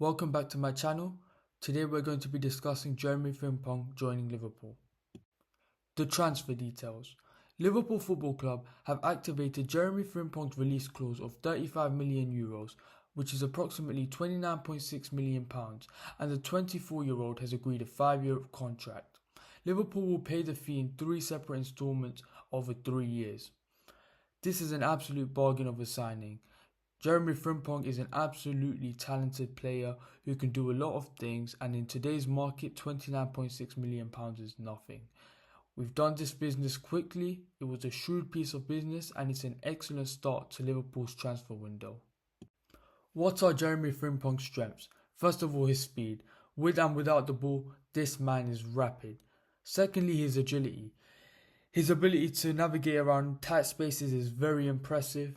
Welcome back to my channel. Today we're going to be discussing Jeremie Frimpong joining Liverpool. The transfer details. Liverpool Football Club have activated Jeremie Frimpong's release clause of €35 million, which is approximately £29.6 million, and the 24-year-old has agreed a 5-year contract. Liverpool will pay the fee in 3 separate instalments over 3 years. This is an absolute bargain of a signing. Jeremie Frimpong is an absolutely talented player who can do a lot of things, and in today's market £29.6 million is nothing. We've done this business quickly, it was a shrewd piece of business, and it's an excellent start to Liverpool's transfer window. What are Jeremie Frimpong's strengths? First of all, his speed. With and without the ball, this man is rapid. Secondly, his agility. His ability to navigate around tight spaces is very impressive.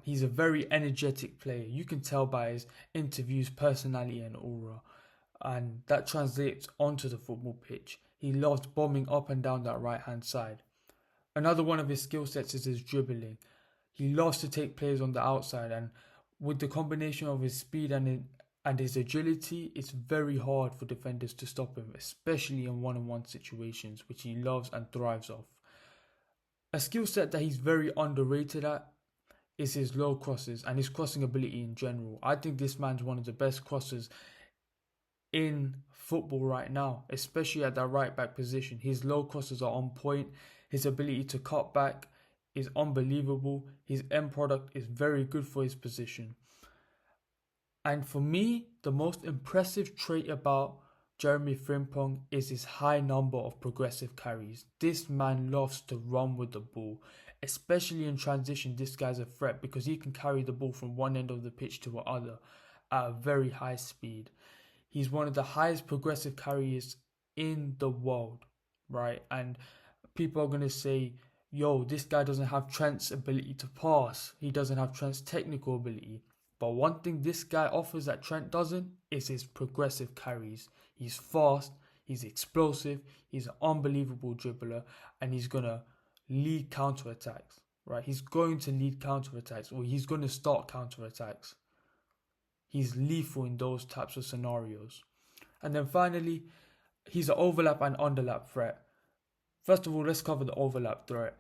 He's a very energetic player. You can tell by his interviews, personality and aura. And that translates onto the football pitch. He loves bombing up and down that right hand side. Another one of his skill sets is his dribbling. He loves to take players on the outside, and with the combination of his speed and his agility, it's very hard for defenders to stop him, especially in one-on-one situations, which he loves and thrives off. A skill set that he's very underrated at is his low crosses and his crossing ability in general. I think this man's one of the best crossers in football right now, especially at that right back position. His low crosses are on point. His ability to cut back is unbelievable. His end product is very good for his position. And for me, the most impressive trait about Jeremie Frimpong is his high number of progressive carries. This man loves to run with the ball. Especially in transition, this guy's a threat because he can carry the ball from one end of the pitch to the other at a very high speed. He's one of the highest progressive carriers in the world, right? And people are going to say, yo, this guy doesn't have Trent's ability to pass. He doesn't have Trent's technical ability. But one thing this guy offers that Trent doesn't is his progressive carries. He's fast, he's explosive, he's an unbelievable dribbler, and he's going to lead counter-attacks, right? He's going to lead counter-attacks, or he's going to start counter-attacks. He's lethal in those types of scenarios. And then finally, he's an overlap and underlap threat. First of all, let's cover the overlap threat.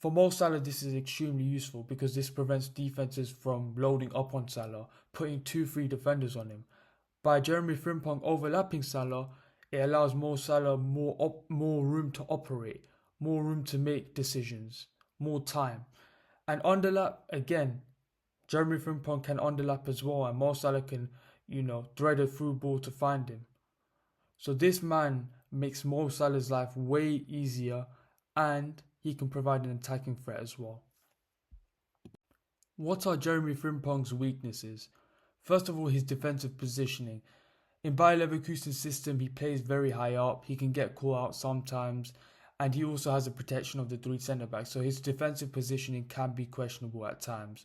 For Mo Salah, this is extremely useful because this prevents defenses from loading up on Salah, putting 2-3 defenders on him. By Jeremie Frimpong overlapping Salah, it allows Mo Salah more room to operate, more room to make decisions, more time. And underlap, again, Jeremie Frimpong can underlap as well, and Mo Salah can, thread a through ball to find him. So this man makes Mo Salah's life way easier, and he can provide an attacking threat as well. What are Jeremie Frimpong's weaknesses? First of all, his defensive positioning. In Bayer Leverkusen's system, he plays very high up, he can get caught out sometimes, and he also has a protection of the 3 centre-backs, so his defensive positioning can be questionable at times.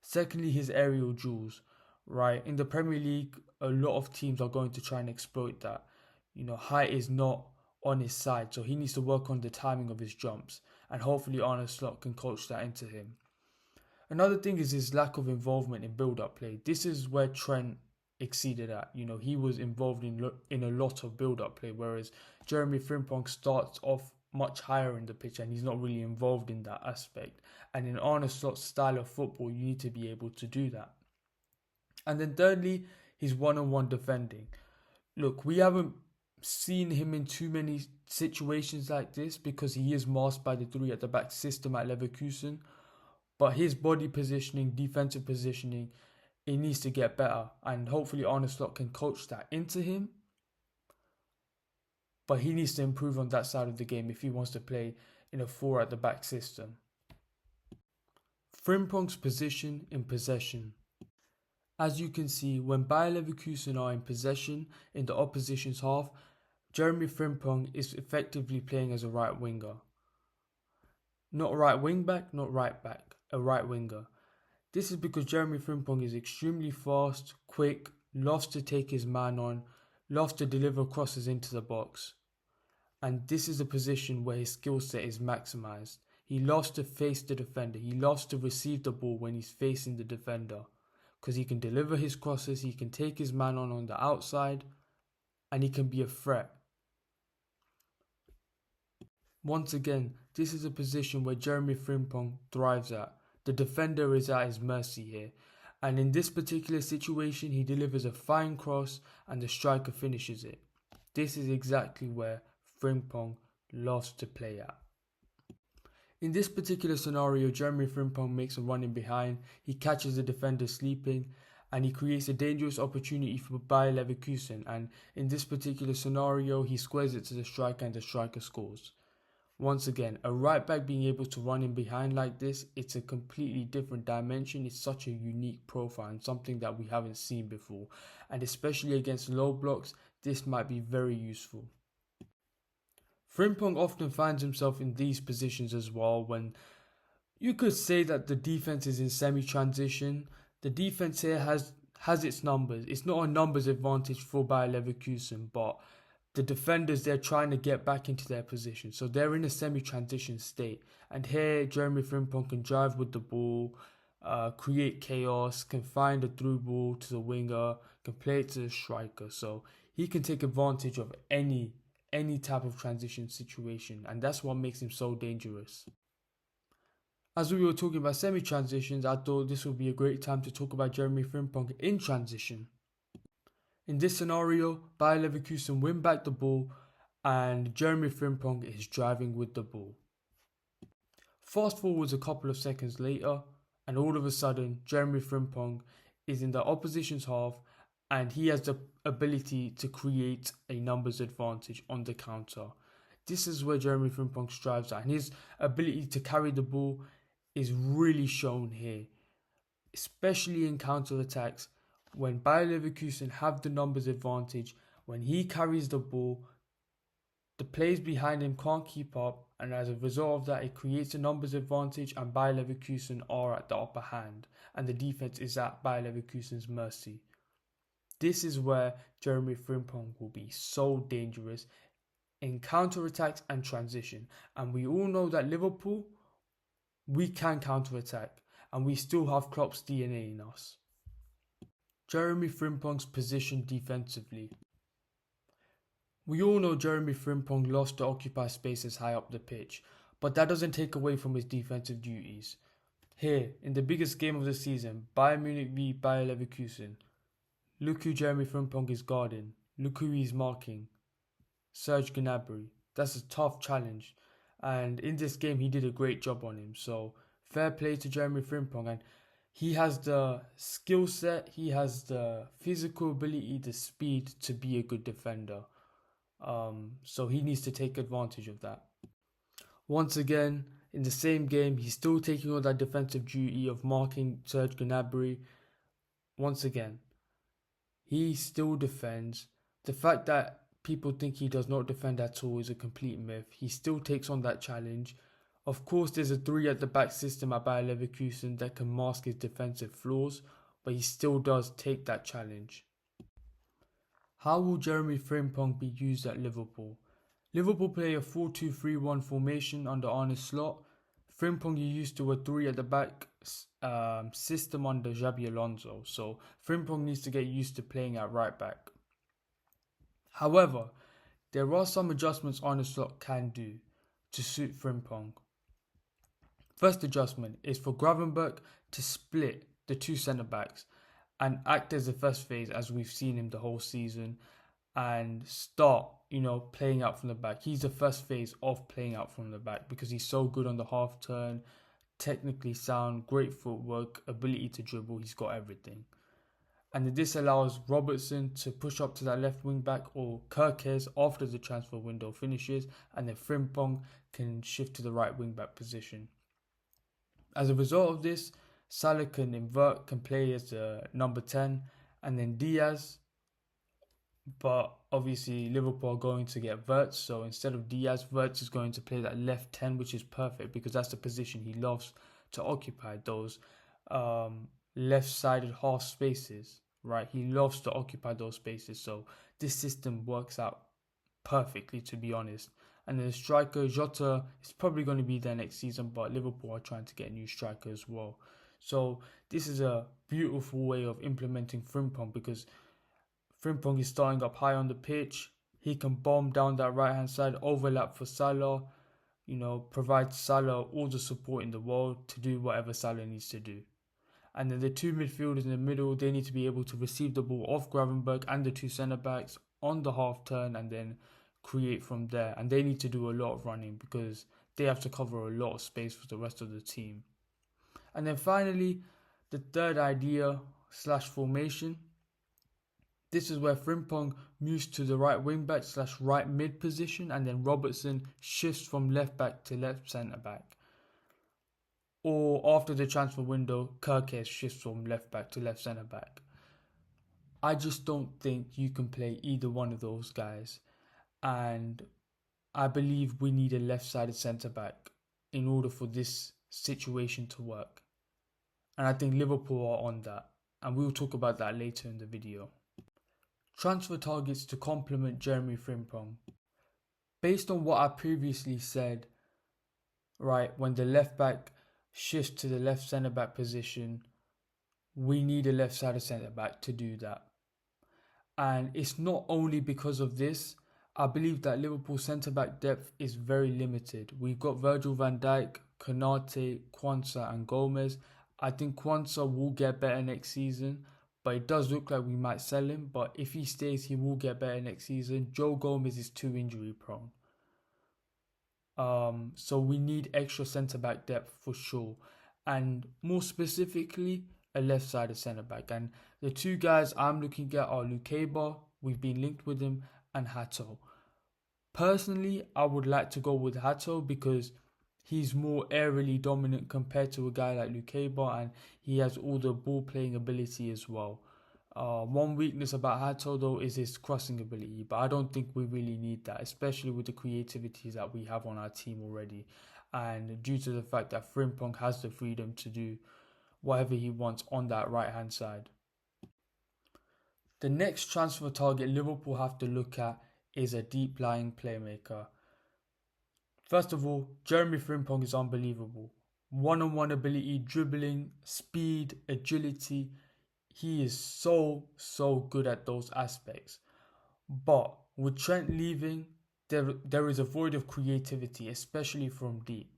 Secondly, his aerial duels, right? In the Premier League, a lot of teams are going to try and exploit that. Height is not on his side, so he needs to work on the timing of his jumps, and hopefully Arne Slot can coach that into him. Another thing is his lack of involvement in build-up play. This is where Trent exceeded at. He was involved in a lot of build-up play, whereas Jeremie Frimpong starts off much higher in the pitch and he's not really involved in that aspect. And in Arne Slot's style of football, you need to be able to do that. And then thirdly, his one-on-one defending. Look, we haven't seen him in too many situations like this because he is masked by the 3 at the back system at Leverkusen. But his body positioning, defensive positioning, it needs to get better. And hopefully Arne Slot can coach that into him. But he needs to improve on that side of the game if he wants to play in a 4 at the back system. Frimpong's position in possession. As you can see, when Bayer Leverkusen are in possession in the opposition's half, Jeremie Frimpong is effectively playing as a right winger. Not a right wing back, not right back, a right winger. This is because Jeremie Frimpong is extremely fast, quick, loves to take his man on, loves to deliver crosses into the box. And this is a position where his skill set is maximised. He loves to face the defender. He loves to receive the ball when he's facing the defender. because he can deliver his crosses, he can take his man on the outside, and he can be a threat. Once again, this is a position where Jeremie Frimpong thrives at. The defender is at his mercy here, and in this particular situation he delivers a fine cross and the striker finishes it. This is exactly where Frimpong loves to play at. In this particular scenario, Jeremie Frimpong makes a run in behind, he catches the defender sleeping, and he creates a dangerous opportunity for Bayer Leverkusen, and in this particular scenario he squares it to the striker and the striker scores. Once again, a right back being able to run in behind like this, it's a completely different dimension. It's such a unique profile and something that we haven't seen before, and especially against low blocks, this might be very useful. Frimpong often finds himself in these positions as well, when you could say that the defense is in semi-transition. The defense here has its numbers. It's not a numbers advantage for Bayer Leverkusen, but the defenders, they're trying to get back into their position. So they're in a semi-transition state. And here, Jeremie Frimpong can drive with the ball, create chaos, can find a through ball to the winger, can play it to the striker. So he can take advantage of any type of transition situation, and that's what makes him so dangerous. As we were talking about semi-transitions, I thought this would be a great time to talk about Jeremie Frimpong in transition. In this scenario, Bayer Leverkusen win back the ball and Jeremie Frimpong is driving with the ball. Fast forwards a couple of seconds later and all of a sudden Jeremie Frimpong is in the opposition's half and he has the ability to create a numbers advantage on the counter. This is where Jeremie Frimpong strives at, and his ability to carry the ball is really shown here, especially in counter-attacks. When Bayer Leverkusen have the numbers advantage, when he carries the ball, the players behind him can't keep up, and as a result of that, it creates a numbers advantage, and Bayer Leverkusen are at the upper hand, and the defense is at Bayer Leverkusen's mercy. This is where Jeremie Frimpong will be so dangerous in counter-attacks and transition. And we all know that Liverpool, we can counter-attack, and we still have Klopp's DNA in us. Jeremie Frimpong's position defensively. We all know Jeremie Frimpong loves to occupy spaces high up the pitch, but that doesn't take away from his defensive duties. Here, in the biggest game of the season, Bayern Munich v Bayer Leverkusen, look who Jeremie Frimpong is guarding. Look who he's marking. Serge Gnabry. That's a tough challenge. And in this game, he did a great job on him. So, fair play to Jeremie Frimpong. And he has the skill set, he has the physical ability, the speed to be a good defender. So he needs to take advantage of that. Once again, in the same game, he's still taking on that defensive duty of marking Serge Gnabry. Once again, he still defends. The fact that people think he does not defend at all is a complete myth. He still takes on that challenge. Of course, there's a 3 at the back system at Bayer Leverkusen that can mask his defensive flaws, but he still does take that challenge. How will Jeremie Frimpong be used at Liverpool? Liverpool play a 4-2-3-1 formation under Arne Slot. Frimpong is used to a 3 at the back system under Xabi Alonso, so Frimpong needs to get used to playing at right back. However, there are some adjustments Arne Slot can do to suit Frimpong. First adjustment is for Gravenberch to split the 2 centre-backs and act as the first phase as we've seen him the whole season and start, playing out from the back. He's the first phase of playing out from the back because he's so good on the half turn, technically sound, great footwork, ability to dribble, he's got everything. And this allows Robertson to push up to that left wing back or Kerkez after the transfer window finishes, and then Frimpong can shift to the right wing back position. As a result of this, Salah can invert, can play as the number 10, and then Diaz. But obviously Liverpool are going to get Wirtz, so instead of Diaz, Wirtz is going to play that left 10, which is perfect because that's the position he loves to occupy, those left-sided half spaces, right? He loves to occupy those spaces, so this system works out perfectly, to be honest. And then the striker, Jota, is probably going to be there next season, but Liverpool are trying to get a new striker as well. So this is a beautiful way of implementing Frimpong, because Frimpong is starting up high on the pitch. He can bomb down that right hand side, overlap for Salah, provide Salah all the support in the world to do whatever Salah needs to do. And then the two midfielders in the middle, they need to be able to receive the ball off Gravenberch and the two centre backs on the half turn and then create from there. And they need to do a lot of running because they have to cover a lot of space for the rest of the team. And then finally, the third idea / formation. This is where Frimpong moves to the right wing back / right mid position, and then Robertson shifts from left back to left centre back. Or after the transfer window, Kirkes shifts from left back to left centre back. I just don't think you can play either one of those guys. And I believe we need a left-sided centre back in order for this situation to work. And I think Liverpool are on that. And we'll talk about that later in the video. Transfer targets to complement Jeremie Frimpong. Based on what I previously said, right, when the left back shifts to the left centre back position, we need a left-sided centre back to do that. And it's not only because of this. I believe that Liverpool's centre-back depth is very limited. We've got Virgil van Dijk, Konate, Quansah and Gomez. I think Quansah will get better next season, but it does look like we might sell him. But if he stays, he will get better next season. Joe Gomez is too injury prone. So we need extra centre-back depth for sure. And more specifically, a left-sided centre-back. And the two guys I'm looking at are Lukeba, we've been linked with him, and Hato. Personally, I would like to go with Hato because he's more aerially dominant compared to a guy like Lukeba, and he has all the ball playing ability as well. One weakness about Hato though is his crossing ability, but I don't think we really need that, especially with the creativity that we have on our team already, and due to the fact that Frimpong has the freedom to do whatever he wants on that right hand side. The next transfer target Liverpool have to look at is a deep-lying playmaker. First of all, Jeremie Frimpong is unbelievable. One-on-one ability, dribbling, speed, agility. He is so good at those aspects. But with Trent leaving, there is a void of creativity, especially from deep.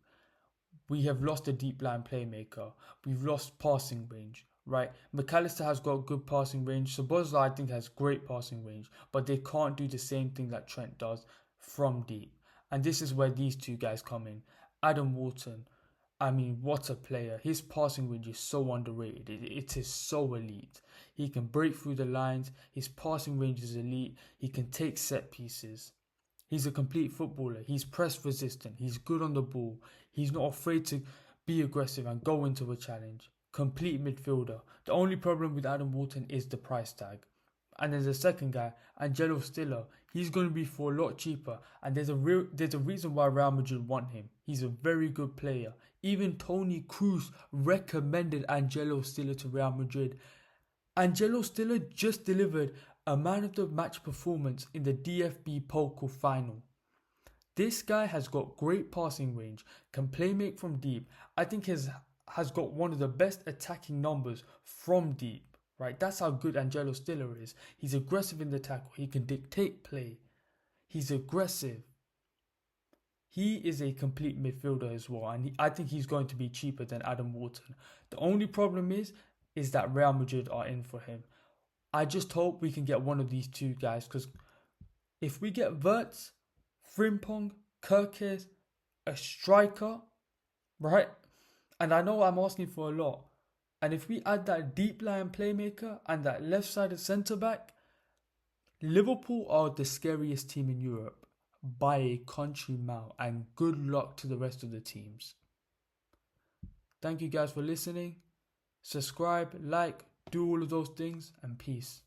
We have lost a deep-lying playmaker. We've lost passing range. Right, McAllister has got good passing range. Szoboszlai, I think, has great passing range, but they can't do the same thing that Trent does from deep. And this is where these two guys come in. Adam Wharton, I mean, what a player. His passing range is so underrated. It is so elite. He can break through the lines. His passing range is elite. He can take set pieces. He's a complete footballer. He's press resistant. He's good on the ball. He's not afraid to be aggressive and go into a challenge. Complete midfielder. The only problem with Adam Wharton is the price tag. And there's a second guy, Angelo Stiller. He's going to be for a lot cheaper. And there's a reason why Real Madrid want him. He's a very good player. Even Toni Kroos recommended Angelo Stiller to Real Madrid. Angelo Stiller just delivered a man of the match performance in the DFB Pokal final. This guy has got great passing range, can play make from deep. I think has got one of the best attacking numbers from deep, right? That's how good Angelo Stiller is. He's aggressive in the tackle. He can dictate play. He's aggressive. He is a complete midfielder as well, and I think he's going to be cheaper than Adam Wharton. The only problem is that Real Madrid are in for him. I just hope we can get one of these two guys, because if we get Wirtz, Frimpong, Kirkes, a striker, right? And I know I'm asking for a lot. And if we add that deep line playmaker and that left-sided centre-back, Liverpool are the scariest team in Europe by a country mile. And good luck to the rest of the teams. Thank you guys for listening. Subscribe, like, do all of those things, and peace.